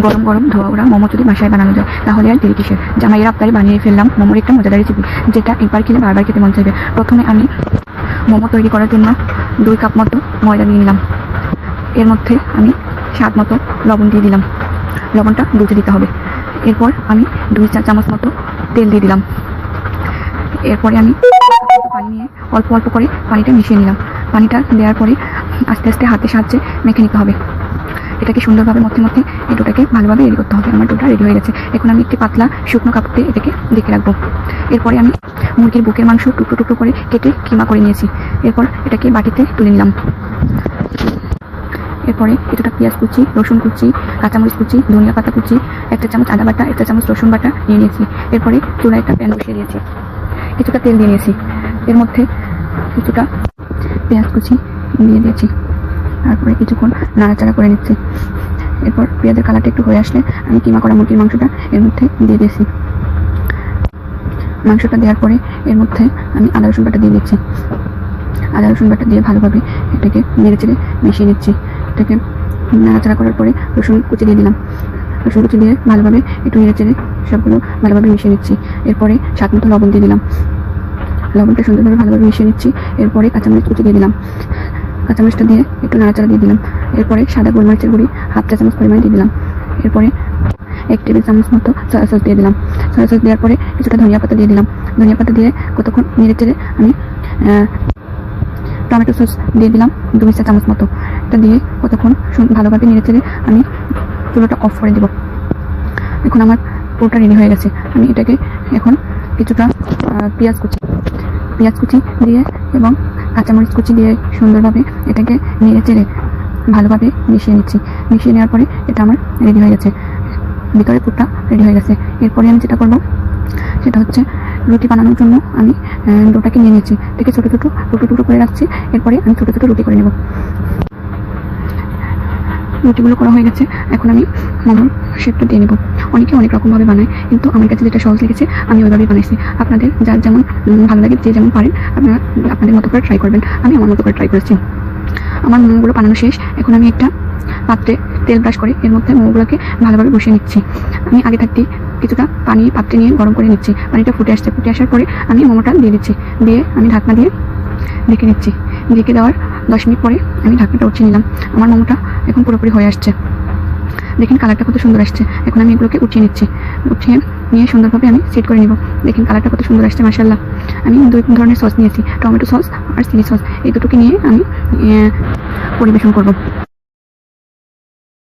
গরম গরম ধোয়া ওরা মোমো যদি বাসায় বানানো যায় তাহলে আর দেরি কিসের। জামাইয়ের আবদারে বানিয়ে ফেললাম মোমোর একটা মজাদার রেসিপি, যেটা একবার খেলে বারবার খেতে মন চাইবে। প্রথমে আমি মোমো তৈরি করার জন্য 2 কাপ মতো ময়দা নিয়ে নিলাম। এর মধ্যে আমি স্বাদ মতো লবণ দিয়ে দিলাম, লবণটা বুঝে দিতে হবে। এরপর আমি 2 চা চামচ মতো তেল দিয়ে দিলাম। এরপরে আমি পানি নিয়ে অল্প অল্প করে পানিটা মিশিয়ে নিলাম। পানিটা দেওয়ার পরে আস্তে আস্তে হাতের সাহায্যে মেখে নিতে হবে। এটাকে সুন্দরভাবে মধ্যে মধ্যে এই ডোটাকে ভালোভাবে রেডি করতে হবে। আমার ডোটা রেডি হয়ে গেছে। এখন আমি একটি পাতলা শুকনো কাপড়ে এটাকে ঢেকে রাখবো। এরপরে আমি মুরগির বুকের মাংস টুকরো টুকরো করে কেটে কিমা করে নিয়েছি। এরপর এটাকে বাটিতে তুলে নিলাম। এরপরে কিছুটা পেঁয়াজ কুচি, রসুন কুচি, কাঁচামরিচ কুচি, ধনিয়া পাতা কুচি, 1 চামচ আদা বাটা, 1 চামচ রসুন বাটা নিয়ে নিয়েছি। এরপরে চুলায় একটা প্যান বসিয়ে দিয়েছি, কিছুটা তেল দিয়ে নিয়েছি। এর মধ্যে কিছুটা পেঁয়াজ কুচি দিয়ে দিয়েছি। তারপরে কিছুক্ষণ নাড়াচাড়া করে নিচ্ছি। এরপর পেঁয়াজের কালারটা একটু হয়ে আসলে আমি কিমা করা মুরগির মাংসটা এর মধ্যে দিয়ে দিয়েছি। মাংসটা দেওয়ার পরে এর মধ্যে আমি আদা রসুন বাটা দিয়ে দিচ্ছি। আদা রসুন বাটা দিয়ে ভালোভাবে এটাকে নেড়ে চেড়ে মিশিয়ে নিচ্ছি। এটাকে নাড়াচাড়া করার পরে রসুন কুচি দিয়ে দিলাম। রসুন কুচি দিয়ে ভালোভাবে একটু নেড়ে চেড়ে সবগুলো ভালোভাবে মিশিয়ে নিচ্ছি। এরপরে স্বাদ মতো লবণ দিয়ে দিলাম। লবণটা সুন্দরভাবে ভালোভাবে মিশিয়ে নিচ্ছি। এরপরে কাঁচামরিচ কুচি দিয়ে দিলাম। কাঁচামরিচটা দিয়ে একটু নাড়াচাড়া দিয়ে দিলাম। এরপরে সাদা গোলমরিচের গুঁড়ি 1/2 চা চামচ পরিমাণে দিয়ে দিলাম। এরপরে 1 টেবিল চামচ মতো সয়া সস দিয়ে দিলাম। সয়া সস দেওয়ার পরে কিছুটা ধনিয়া পাতা দিয়ে দিলাম। ধনিয়া পাতা দিয়ে কতক্ষণ নেড়ে চেড়ে আমি টমেটো সস দিয়ে দিলাম 2 চা চামচ মতো। এটা দিয়ে কতক্ষণ ভালোভাবে নেড়ে চেড়ে আমি চুলাটা অফ করে দেব। এখন আমার পুরোটা রেডি হয়ে গেছে। আমি এটাকে এখন কিছুটা পেঁয়াজ কুচি দিয়ে এবং কাঁচামরিচ কুচি দিয়ে সুন্দরভাবে এটাকে নেড়ে চেড়ে ভালোভাবে মিশিয়ে নিচ্ছি। মিশিয়ে নেওয়ার পরে এটা আমার রেডি হয়ে গেছে, ভিতরে পুরটা রেডি হয়ে গেছে। এরপরে আমি যেটা করবো সেটা হচ্ছে রুটি বানানোর জন্য আমি ডোটাকে নিয়ে নিয়েছি। এটাকে ছোটো ছোটো টুকরো করে রাখছি। এরপরে আমি ছোটো ছোটো রুটি করে নেব। রুটিগুলো করা হয়ে গেছে। এখন আমি মোমোর শেপটা দিয়ে নেব। অনেকে অনেক রকমভাবে বানায়, কিন্তু আমার কাছে যেটা সহজ লেগেছে আমি ওইভাবেই বানাইছি। আপনাদের যার যেমন ভালো লাগে, যে যেমন পারেন আপনারা আপনাদের মতো করে ট্রাই করবেন। আমি আমার মতো করে ট্রাই করেছি। আমার মোমোগুলো বানানো শেষ। এখন আমি একটা পাত্রে তেল ব্রাশ করে এর মধ্যে মোমোগুলোকে ভালোভাবে বসিয়ে নিচ্ছি। আমি আগে থাকতে কিছুটা পানি পাত্রে নিয়ে গরম করে নিচ্ছি। পানিটা ফুটে আসার পরে আমি মোমোটা দিয়ে দিচ্ছি। দিয়ে আমি ঢাকনা দিয়ে ঢেকে নিচ্ছি। ঢেকে দেওয়ার 10 মিনিট পরে আমি ঢাকনাটা উঠিয়ে নিলাম। আমার মোমোটা এখন পুরোপুরি হয়ে আসছে। দেখেন কালারটা কত সুন্দর আসছে। এখন আমি এগুলোকে উঠিয়ে নিচ্ছি। উঠিয়ে নিয়ে সুন্দরভাবে আমি সেট করে নিব। দেখেন কালারটা কত সুন্দর আসছে, মাশাআল্লাহ। আমি 2 ধরনের সস নিয়েছি, টমেটো সস আর চিলি সস। এই দুটোকে নিয়ে আমি পরিবেশন করব।